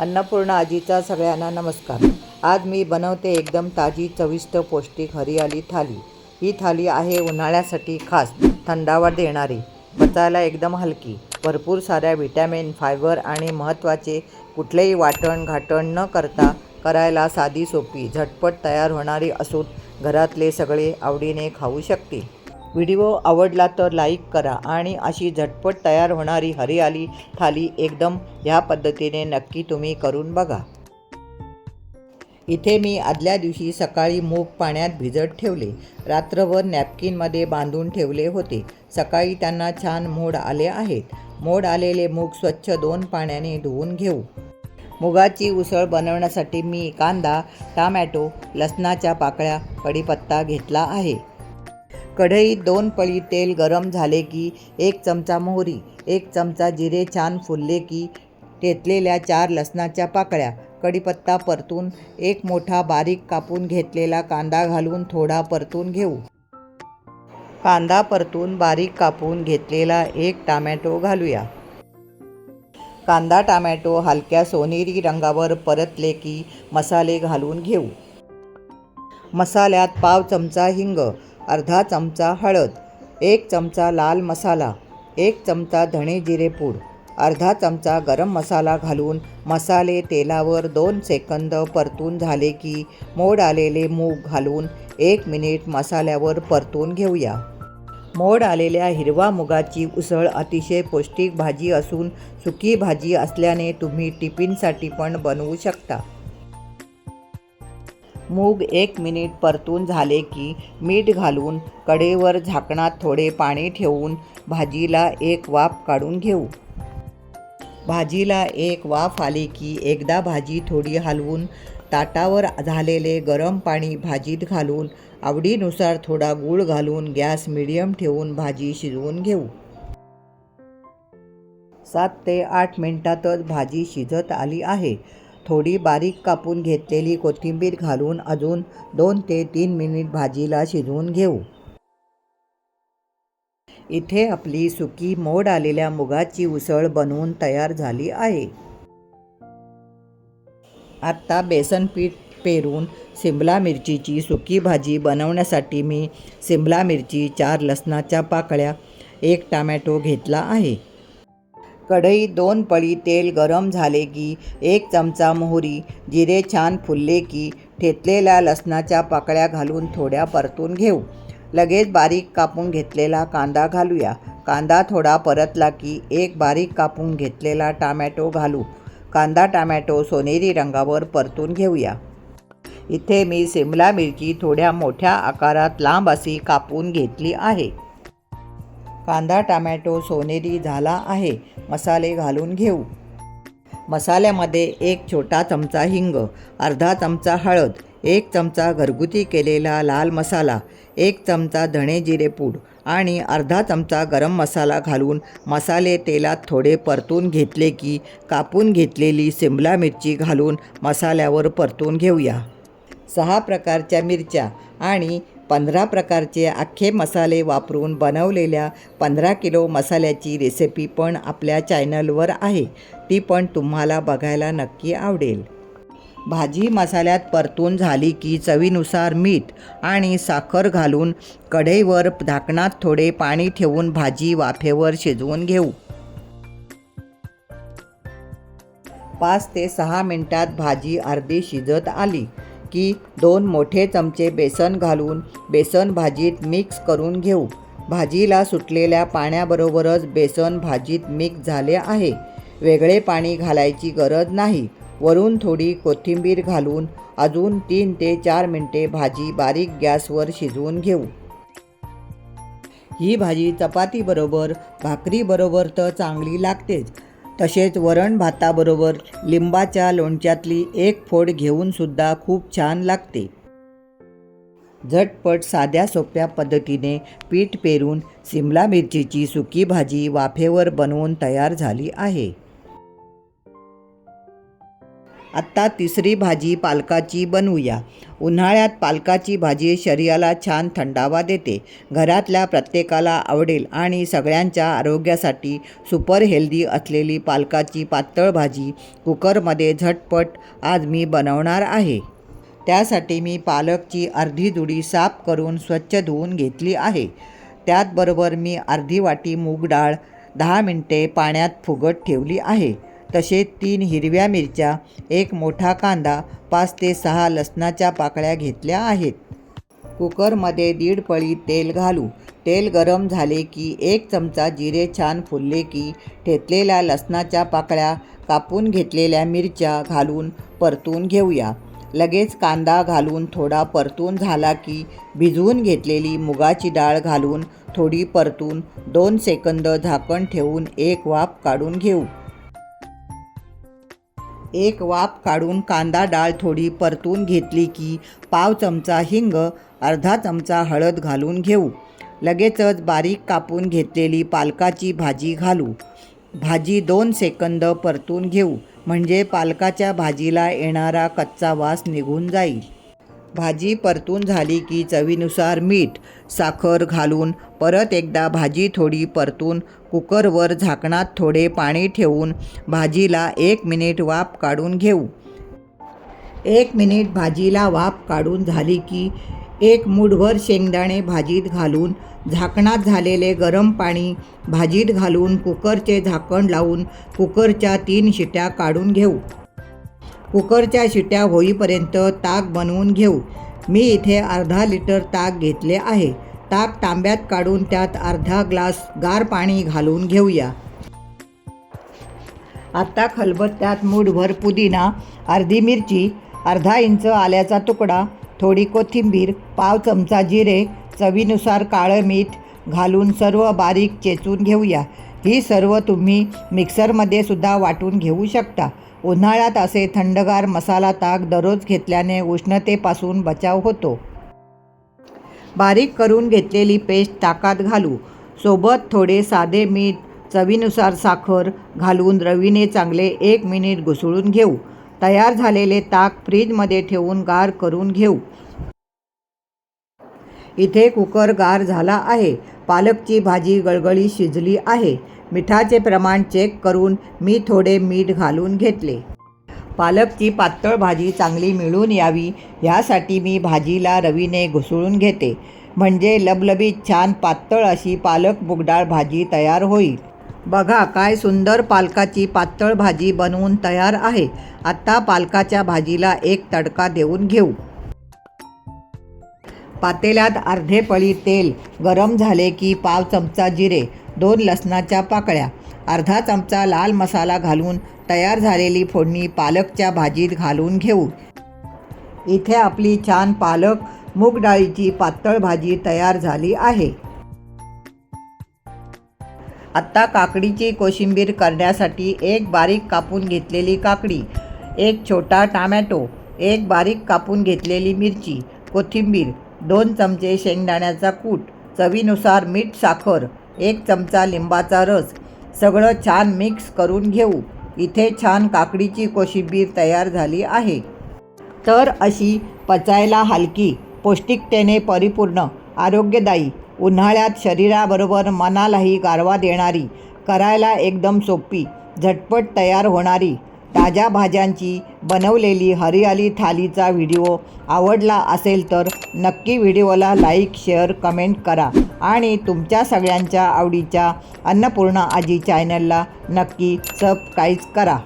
अन्नपूर्णा आजीचा सगळ्यांना नमस्कार। आज मी बनवते एकदम ताजी चविष्ट पौष्टिक हरियाली थाली। ही थाली आहे उन्हाळ्यासाठी खास, थंडावा देणारी, पचायला एकदम हलकी, भरपूर साऱ्या व्हिटॅमिन, फायबर आणि महत्त्वाचे कुठलेही वाटण घाटण न करता करायला साधी सोपी झटपट तयार होणारी असून घरातले सगळे आवडीने खाऊ शकतील। व्हिडिओ आवडला तर लाईक करा आणि अशी झटपट तयार होणारी हरियाली थाली एकदम ह्या पद्धतीने नक्की तुम्ही करून बघा। इथे मी आदल्या दिवशी सकाळी मूग पाण्यात भिजत ठेवले, रात्रभर नॅपकिनमध्ये बांधून ठेवले होते। सकाळी त्यांना छान मोड आले आहेत। मोड आलेले मूग स्वच्छ 2 पाण्याने धुवून घेऊ। मुगाची उसळ बनवण्यासाठी मी कांदा, टोमॅटो, लसणाच्या पाकळ्या, कढीपत्ता घेतला आहे। कढईत 2 पळी तेल गरम झाले की 1 चमचा मोहरी, 1 चमचा जिरे छान फुलले की ठेचलेल्या 4 लसणाच्या पाकळ्या, कढीपत्ता परतून 1 मोठा बारीक कापून घेतलेला कांदा घालून थोडा परतून घेऊ। कांदा परतून बारीक कापून घेतलेला 1 टोमॅटो घालूया। कांदा टोमॅटो हलक्या सोनेरी रंगावर परतले की मसाले घालून घेऊ। मसाल्यात पाव चमचा हिंग, अर्धा चमचा हळद, 1 चमचा लाल मसाला, 1 चमचा धणे जिरे पूड, अर्धा चमचा गरम मसाला घालून मसाले तेलावर 2 सेकंद परतून झाले की मोड आलेले मूग घालून 1 मिनिट मसाल्यावर परतून घेऊया। मोड आलेल्या हिरवा मुगाची उसळ अतिशय पौष्टिक भाजी असून सुकी भाजी असल्याने तुम्ही टिफिनसाठी पण बनवू शकता। मूग 1 मिनिट परतून झाले की मीठ घालून कढईवर झाकणात थोडे पाणी ठेवून भाजीला 1 वाफ काढून घेऊ। भाजीला 1 वाफ आली की एकदा भाजी थोडी हलवून ताटावर झालेले गरम पाणी भाजीत घालून आवडीनुसार थोडा गूळ घालून गॅस मिडियम ठेवून भाजी शिजवून घेऊ। 7 ते 8 मिनिटातच भाजी शिजत आली आहे। थोडी बारीक कापून घेतलेली कोथिंबीर घालून अजून 2 ते 3 मिनिट भाजीला शिजवून घेऊ। इथे आपली सुकी मोड आलेल्या मुगाची उसळ बनवून तयार झाली आहे। आता बेसन पीठ पेरून सिमला मिरचीची सुकी भाजी बनवण्यासाठी मी सिमला मिरची, 4 लसणाच्या पाकळ्या, 1 टोमॅटो घेतला आहे। कढईत 2 पळी तेल गरम झाले की 1 चमचा मोहरी, जिरे छान फुलले की ठेचलेल्या लसणाच्या पाकळ्या घालून थोड्या परतून घेऊ। लगेच बारीक कापून घेतलेला कांदा घालूया। कांदा थोडा परतला की 1 बारीक कापून घेतलेला टोमॅटो घालू। कांदा टोमॅटो सोनेरी रंगावर परतून घेऊया। इथे मी सिमला मिरची थोड्या मोठ्या आकारात लांब अशी कापून घेतली आहे। कांदा टोमॅटो सोनेरी झाला आहे। मसाले घालून घेऊ। मसाल्यामध्ये 1 छोटा चमचा हिंग, अर्धा चमचा हळद, 1 चमचा घरगुती केलेला लाल मसाला, 1 चमचा धणे जिरे पूड आणि अर्धा चमचा गरम मसाला घालून मसाले तेलात थोडे परतून घेतले की कापून घेतलेली सिमला मिरची घालून मसाल्यावर परतून घेऊया। 6 प्रकारच्या मिरच्या आणि 15 प्रकारचे अख्खे मसाले वापरून बनवलेल्या 15 किलो मसाल्याची रेसिपी पण आपल्या चॅनलवर आहे, ती पण तुम्हाला बघायला नक्की आवडेल। भाजी मसाल्यात परतून झाली की चवीनुसार मीठ आणि साखर घालून कढईवर झाकणात थोडे पाणी ठेवून भाजी वाफेवर शिजवून घेऊ। 5 ते 6 मिनिटात भाजी अर्धी शिजत आली की 2 मोठे चमचे बेसन घालून बेसन भाजीत मिक्स करून घेऊ। भाजीला सुटलेल्या पाण्याबरोबरच बेसन भाजीत मिक्स झाले आहे। वेगळे पाणी घालायची गरज नाही। वरून थोडी कोथिंबीर घालून अजून 3 ते 4 मिनिटे भाजी बारीक गॅसवर शिजवून घेऊ। ही भाजी चपातीबरोबर, भाकरीबरोबर तर चांगली लागतेच, तसेच वरण भाताबरोबर लिंबाच्या लोणच्यातली 1 फोड घेऊन सुद्धा खूप छान लागते। झटपट साध्या सोप्या पद्धतीने पीठ पेरून सिमला मिरचीची सुकी भाजी वाफेवर बनवून तयार झाली आहे। आत्ता तिसरी भाजी पालकाची बनवूया. उन्हाळ्यात पालकाची भाजी शरीराला छान थंडावा देते. घरातल्या प्रत्येकाला आवडेल आणि सगळ्यांच्या आरोग्यासाठी सुपर हेल्दी असलेली पालकाची पातळ भाजी कुकरमध्ये झटपट आज मी बनवणार आहे. त्यासाठी मी पालकची अर्धी जुडी साफ करून स्वच्छ धुवून घेतली आहे. त्याचबरोबर मी अर्धी वाटी मूग डाळ 10 मिनिटे पाण्यात फुगत ठेवली आहे. तसेच 3 हिरव्या मिरच्या, 1 मोठा कांदा, 5 ते 6 लसणाच्या पाकळ्या घेतल्या आहेत. कुकरमध्ये 1.5 पळी तेल घालू. तेल गरम झाले की 1 चमचा जिरे छान फुलले की ठेचलेल्या लसणाच्या पाकळ्या, कापून घेतलेल्या मिरच्या घालून परतून घेऊया. लगेच कांदा घालून थोडा परतून झाला की भिजवून घेतलेली मुगाची डाळ घालून थोडी परतून 2 सेकंद झाकण ठेवून एक वाफ काढून घेऊ. एक वाफ काढून कांदा डाळ थोडी परतून घेतली की पाव चमचा हिंग, अर्धा चमचा हळद घालून घेऊ. लगेचच बारीक कापून घेतलेली पालकाची भाजी घालू. भाजी 2 सेकंद परतून घेऊ म्हणजे पालकाच्या भाजीला येणारा कच्चा वास निघून जाईल. भाजी परतून झाली की चवीनुसार मीठ, साखर घालून परत एकदा भाजी थोडी परतून कुकरवर झाकणात थोडे पाणी ठेवून भाजीला 1 मिनिट वाफ काढून घेऊ. 1 मिनिट भाजीला वाफ काढून झाली की 1 मूठभर शेंगदाणे भाजीत घालून झाकणात झालेले गरम पाणी भाजीत घालून कुकरचे झाकण लावून कुकरच्या 3 शिट्या काढून घेऊ. कुकरच्या शिट्या होईपर्यंत ताक बनवून घेऊ. मी इथे अर्धा लिटर ताक घेतले आहे. ताक तांब्यात काढून त्यात अर्धा ग्लास गार पाणी घालून घेऊया. आता खलबत्त्यात मूठभर पुदिना, अर्धी मिरची, अर्धा इंच आल्याचा तुकडा, थोडी कोथिंबीर, पाव चमचा जिरे, चवीनुसार काळं मीठ घालून सर्व बारीक चेचून घेऊया. ही सर्व तुम्ही मिक्सरमध्ये सुद्धा वाटून घेऊ शकता. उन्हाळ्यात असे थंडगार मसाला ताक दररोज घेतल्याने उष्णतेपासून बचाव होतो. बारीक करून घेतलेली पेस्ट ताकात घालू. सोबत थोडे साधे मीठ, चवीनुसार साखर घालून रवीने चांगले 1 मिनिट घुसळून घेऊ. तयार झालेले ताक फ्रीजमध्ये ठेवून गार करून घेऊ. इथे कुकर गार झाला आहे. पालकची भाजी गळगळीत शिजली आहे. मिठाचे प्रमाण चेक करून मी थोडे मीठ घालून घेतले. पालकची पातळ भाजी चांगली मिळून यावी यासाठी मी भाजीला रवीने घुसळून घेते. म्हणजे लबलबीत छान पातळ अशी पालक मूगडाळ भाजी तयार होईल. बघा काय सुंदर पालकाची पातळ भाजी बनवून तयार आहे. आत्ता पालकाच्या भाजीला एक तडका देऊन घेऊ. पातेल्यात अर्धे पळी तेल गरम झाले की पाव चमचा जिरे, 2 लसणाच्या पाकळ्या, अर्धा चमचा लाल मसाला घालून तयार झालेली फोडणी पालकच्या भाजीत घालून घेऊ. इथे आपली छान पालक मूग डाळीची पातळ भाजी तयार झाली आहे. आत्ता काकडीची कोशिंबीर करण्यासाठी 1 बारीक कापून घेतलेली काकडी, 1 छोटा टोमॅटो, 1 बारीक कापून घेतलेली मिरची, कोथिंबीर, 2 चमचे शेंगदाण्याचा कूट, चवीनुसार मीठ, साखर, 1 चमचा लिंबाचा रस सगळं छान मिक्स करून घेऊ. इथे छान काकडीची कोशिंबीर तयार झाली आहे. तर अशी पचायला हलकी, पौष्टिकतेने परिपूर्ण, आरोग्यदायी, उन्हाळ्यात शरीराबरोबर मनालाही गारवा देणारी, करायला एकदम सोपी, झटपट तयार होणारी ताज्या भाज्यांची बनवलेली हरियाली थालीचा व्हिडिओ आवडला असेल तर नक्की व्हिडिओला लाईक, शेअर, कमेंट करा आणि तुमच्या सगळ्यांच्या आवडीच्या अन्नपूर्णा आजी चॅनलला नक्की सबस्क्राईब करा.